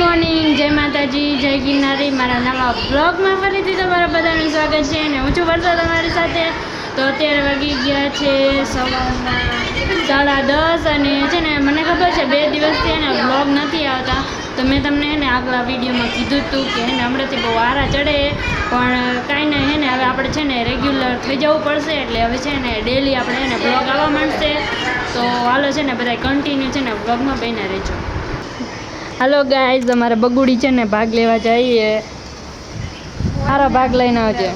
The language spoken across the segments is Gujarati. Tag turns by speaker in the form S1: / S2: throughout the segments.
S1: મોર્નિંગ, જય માતાજી, જય ગિરનારી. મારા નવા બ્લોગમાં ફરીથી તમારા બધાનું સ્વાગત છે અને હું છું વર્ષા તમારી સાથે. તો અત્યારે વાગી ગયા છે સવારના 10:30 અને છે ને મને ખબર છે 2 દિવસથી એને બ્લોગ નથી આવતા. તો મેં તમને એને આગલા વિડીયોમાં કીધું હતું કે એને હમણાંથી બહુ વારા ચડે, પણ કાંઈ નહીં, હે ને હવે આપણે છે ને રેગ્યુલર થઈ જવું પડશે. એટલે હવે છે ને ડેલી આપણે એને બ્લોગ આવવા માંડશે. તો હાલો છે ને બધા કન્ટિન્યુ છે ને બ્લોગમાં બન્યા રહેજો. હાલો ગાઈઝ, અમારે બગુડી છે ને ભાગ લેવા જઈએ. સારો ભાગ લઈને આવજે.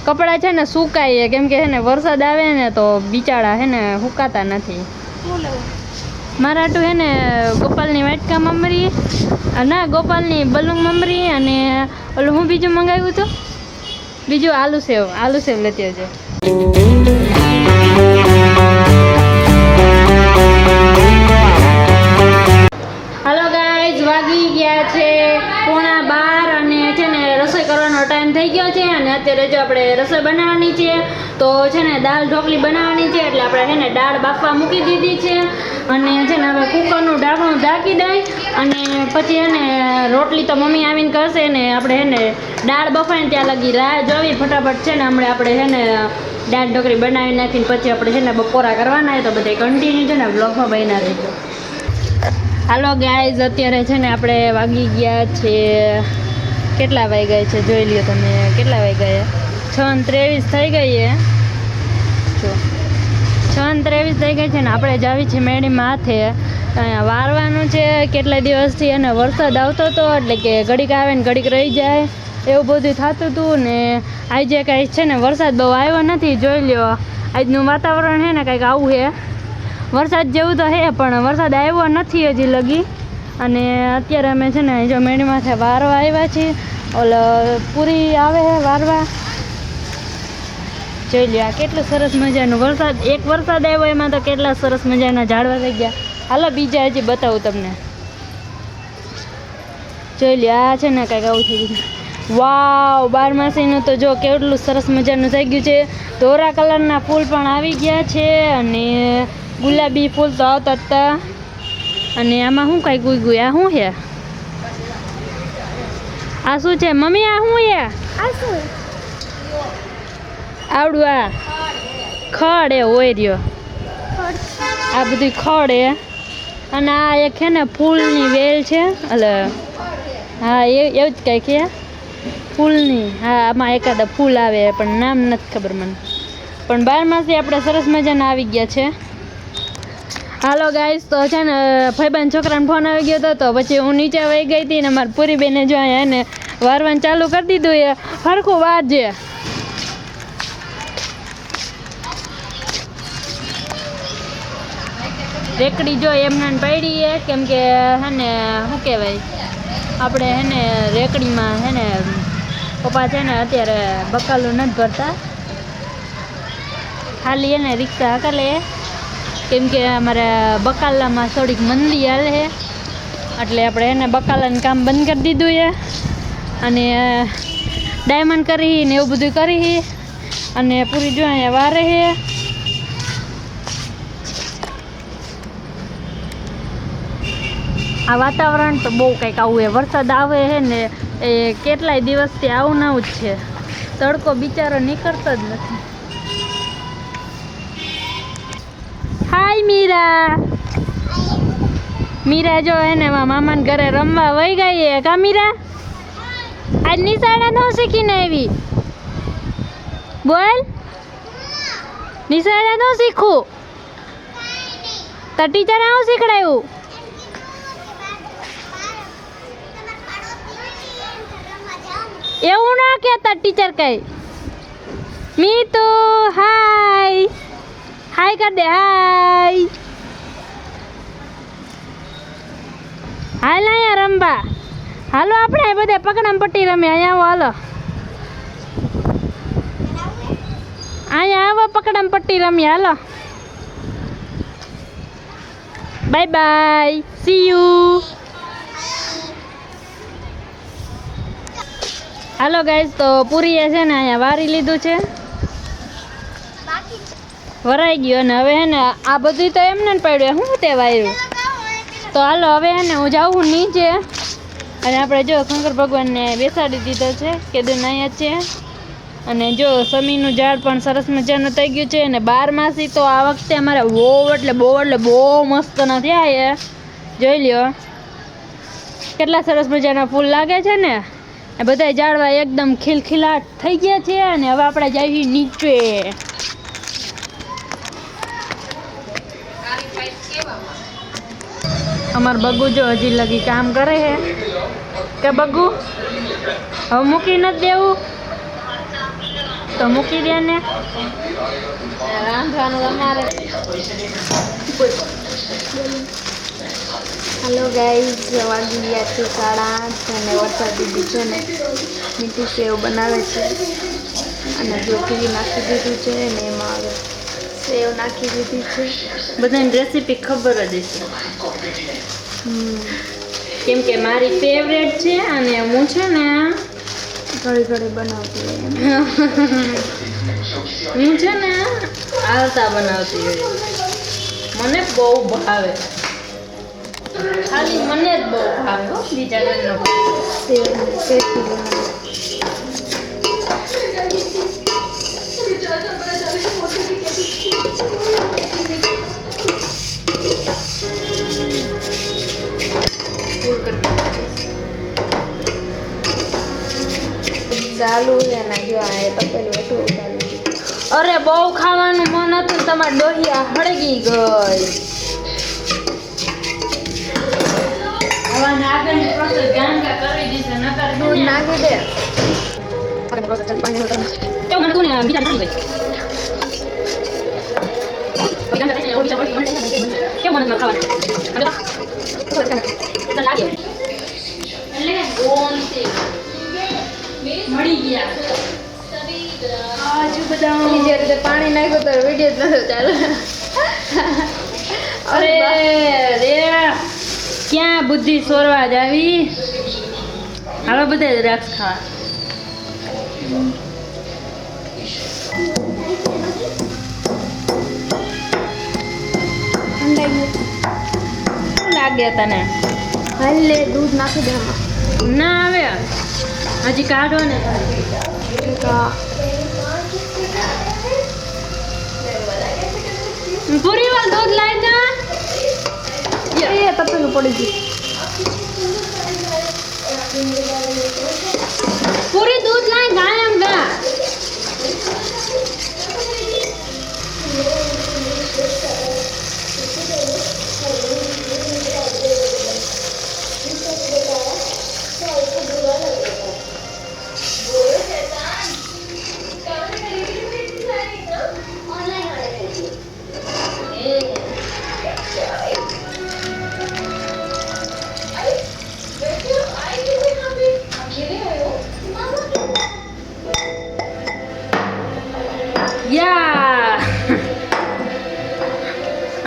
S1: કપડાં છે ને સુકાઈએ, કેમ કે છે ને વરસાદ આવે ને તો બિચારા છે ને સુકાતા નથી. મારા હાટું છે ને ગોપાલની વાટકા મમરી, ના ગોપાલની બલુંગ મમરી અને ઓલું હું બીજું મંગાવ્યું હતું, બીજું આલુ સેવ લેતી આવજો. હાલો ગાઈઝ, વાગી ગયા છે 11:15 અને છે ને રસોઈ કરવાનો ટાઈમ થઈ ગયો છે. અને અત્યારે જો આપણે રસોઈ બનાવવાની છે. તો છે ને દાળ ઢોકળી બનાવવાની છે, એટલે આપણે છે ને દાળ બાફવા મૂકી દીધી છે. અને છે ને હવે કુકરનું ઢાંકણું ઢાંકી દઈ અને પછી છે ને રોટલી તો મમ્મી આવીને કરશે ને આપણે છે ને દાળ બફાઈને ત્યાં લગી રાહ જોવી. ફટાફટ છે ને હમણાં આપણે છે ને દાળ ઢોકળી બનાવી નાખીને પછી આપણે છે ને બપોરા કરવાના હોય. તો બધા કન્ટિન્યુ છે ને બ્લોગમાં બન્યા રહેજો. હાલો ગાઈઝ, અત્યારે છે ને આપણે વાગી ગયા છે, કેટલા વાગ્યા છે જોઈ લ્યો તમે, કેટલા વાગ્યા 6:23 થઈ ગઈ છે. જો 6:23 થઈ ગઈ છે ને આપણે જ આવી છે મેળીમાં હાથે. અહીંયા વારવાનું છે. કેટલા દિવસથી એને વરસાદ આવતો હતો, એટલે કે ઘડીક આવે ને ઘડીક રહી જાય એવું બધું થતું હતું. ને આજે કાંઈ છે ને વરસાદ બહુ આવ્યો નથી. જોઈ લ્યો આજનું વાતાવરણ છે ને કાંઈક આવું છે, વરસાદ જેવું તો છે પણ વરસાદ આવ્યો નથી હજી લગી. અને અત્યારે અમે છે ને જો મેળીમાંથી વારવા આવ્યા છીએ. ઓલો પૂરી આવે છે વારવા. જોઈ લ્યો આ કેટલું સરસ મજાનું વરસાદ, એક વરસાદ આવ્યો એમાં તો કેટલા સરસ મજાના ઝાડવા થઈ ગયા. હાલો બીજા હજી બતાવું તમને. જોઈ લ્યો આ છે ને કાંઈક આવું થઈ ગયું. વાવ, 12માસીનું તો જો કેટલું સરસ મજાનું થઈ ગયું છે. ધોરા કલરના ફૂલ પણ આવી ગયા છે અને ગુલાબી ફૂલ તો આવતા હતા. અને આમાં શું કાંઈ ગુઈ આ શું છે? આ શું છે મમ્મી? આ શું છે? આવડું આ ખડ એ હોય રહ્યો, આ બધું ખડ એ. અને આ એક છે ને ફૂલની વેલ છે, એટલે હા એવું જ કંઈક છે ફૂલની. હા આમાં એકાદા ફૂલ આવે પણ નામ નથી ખબર મને. પણ 12માસી આપણે સરસ મજાના આવી ગયા છે. હાલો ગાઈસ, તો છે ને ભાઈબાન છોકરાને ફોન આવી ગયો હતો, તો પછી હું નીચે વહી ગઈ હતી ને મારી પૂરી બેને જો અહીંયા એને વારવાનું ચાલુ કરી દીધું. એ સરખું વારજે. રેકડી જો એમને પડી છે, કેમ કે હે ને શું કહેવાય આપણે હે ને રેકડીમાં હે ને પપ્પા છે ને અત્યારે બકાલું નથી ભરતા, ખાલી એને રિક્ષા હકાલે. કેમ કે અમારે બકાલામાં થોડીક મંદી હાલે છે, એટલે આપણે એને બકાલાનું કામ બંધ કરી દીધું છે. અને ડાયમંડ કરી ને એવું બધું કરી અને પૂરી જો અહીંયા વારે છે. આ વાતાવરણ તો બહુ કંઈક આવું છે. વરસાદ આવે છે ને એ કેટલાય દિવસથી આવું ના જ છે. તડકો બિચારો નીકળતો જ નથી. હાય મીરા જો એને મામાના ઘરે રમવા વહી ગઈ છે. કા મીરા? આજ નિશાળા ન શીખીને આવી? બોલ, નિશાળા ન શીખું? તો ટીચરે આવું શીખડાયું? એવું ના કહેતા ટીચર કઈ. મીતુ હાય હાય કર દે, હાય. હાલ અહીંયા રમવા હાલો, આપણે બધા પકડમ પટ્ટી રમીએ. અહીંયા આવો, હાલો અહીંયા આવો, પકડમ પટ્ટી રમીએ. હાલો બાય બાય, સી યુ. હાલો ગાઈઝ, તો પૂરીએ છે ને અહીંયા વારી લીધું છે, વરાઈ ગયું. અને હવે હે ને આ બધું તો એમને જ પડ્યું, શું તે વાર્યું. તો હાલો હવે હે ને હું જાઉં નીચે અને આપણે જો શંકર ભગવાનને બેસાડી દીધો છે કેદું અહીંયા છે. અને જો સમીનું ઝાડ પણ સરસ મજાનું થઈ ગયું છે. અને 12 માસી તો આ વખતે અમારે બહુ મસ્ત થયા એ જોઈ લ્યો કેટલા સરસ મજાના ફૂલ લાગે છે ને. બધા ઝાડવા એકદમ ખિલખિલાટ થઈ ગયા છે. અને હવે આપણે જઈએ નીચે. અમાર બગુ જો હજી લગી કામ કરે છે કે બગુ હવે મૂકી નથી દેવું તો મૂકી દે ને રાંધવાનું અમારે.
S2: હેલો ગાઈઝ, વાગી ગયા છે 8:30 અને વરસાદ દીદી છે ને મીઠી સેવ બનાવે છે. અને જો ઘી નાખી દીધું છે ને એમાં હવે સેવ નાખી દીધી છે.
S1: બધાની રેસીપી ખબર જ હશે કેમ કે મારી ફેવરેટ છે. અને હું છે ને
S2: ઘડી બનાવતી હોય
S1: હું છે ને આવતા બનાવતી હોય. મને બહુ ભાવે, ખાલી મને જ બહુ ભાવે હો, બીજા ન
S2: સેવ ટેસ્ટી બનાવે. ચાલુ છે ને જો આ તપેલું એટલું ચાલુ છે.
S1: અરે બહુ ખાવાનું મન હતું, તમારી ડોહિયા હળગી ગઈ. હવે આગળની પ્રોસેસ ગાંગા કરી દીધે નકર
S2: દૂધ નાખી દે.
S1: તો મને કોને બીજા નથી ભાઈ ગાંગા થઈ ઓડી ચાવડી મને કે મને ખાવાનું તો લાગે એટલે કોણ છે મળી ગયા. આજુ બધા
S2: જે રીતે પાણી નાખ્યું તો વિડીયો જ નતો ચાલુ.
S1: અરે રે ક્યાં બુદ્ધિ સોરવા જ આવી. હાલો બધા દ્રાક્ષ ખાવા. શું લાગે તને?
S2: હાલ લે દૂધ નાખી દે આમાં.
S1: ના આવે હજી કાઢો ને. પૂરી વાર દૂધ લાવી દે.
S2: એ તપેલું પડી ગયું.
S1: પૂરી દૂધ લાવી ગાય એમ ગા.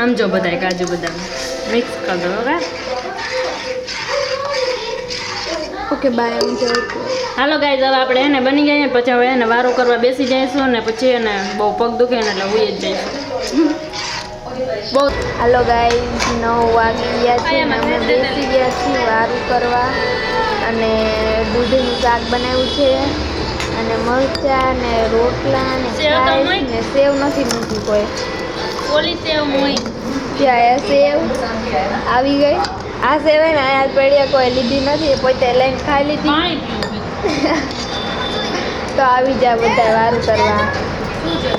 S1: આમ જો બધાય કાજુ બદામ મિક્સ કરી દો. હવે
S2: ઓકે બાય.
S1: હાલો ગાઈઝ, હવે આપણે એને બની ગયા પછી હવે એને વારો કરવા બેસી જઈશું ને પછી એને બહુ પગ દુખે ને એટલે ઉઈ જ જઈશું. બહુ
S2: હાલો ગાઈઝ, 9 વાગી ગયા છે ને અમે બેસી ગયા છીએ વારું કરવા. અને દૂધનું શાક બનાવ્યું છે અને મરચાં ને રોટલા ને છાશ ને સેવ નથી મૂકી કોઈ.
S1: ઓલી સેવ મોઈ
S2: ત્યાં સેવ આવી ગઈ. આ સેવ ને આ પેઢીએ કોઈ લીધી નથી, પોતે લઈને ખાઈ લીધી.
S1: પાણી
S2: તો આવી જા બધા વારું કરવા.
S1: શું છે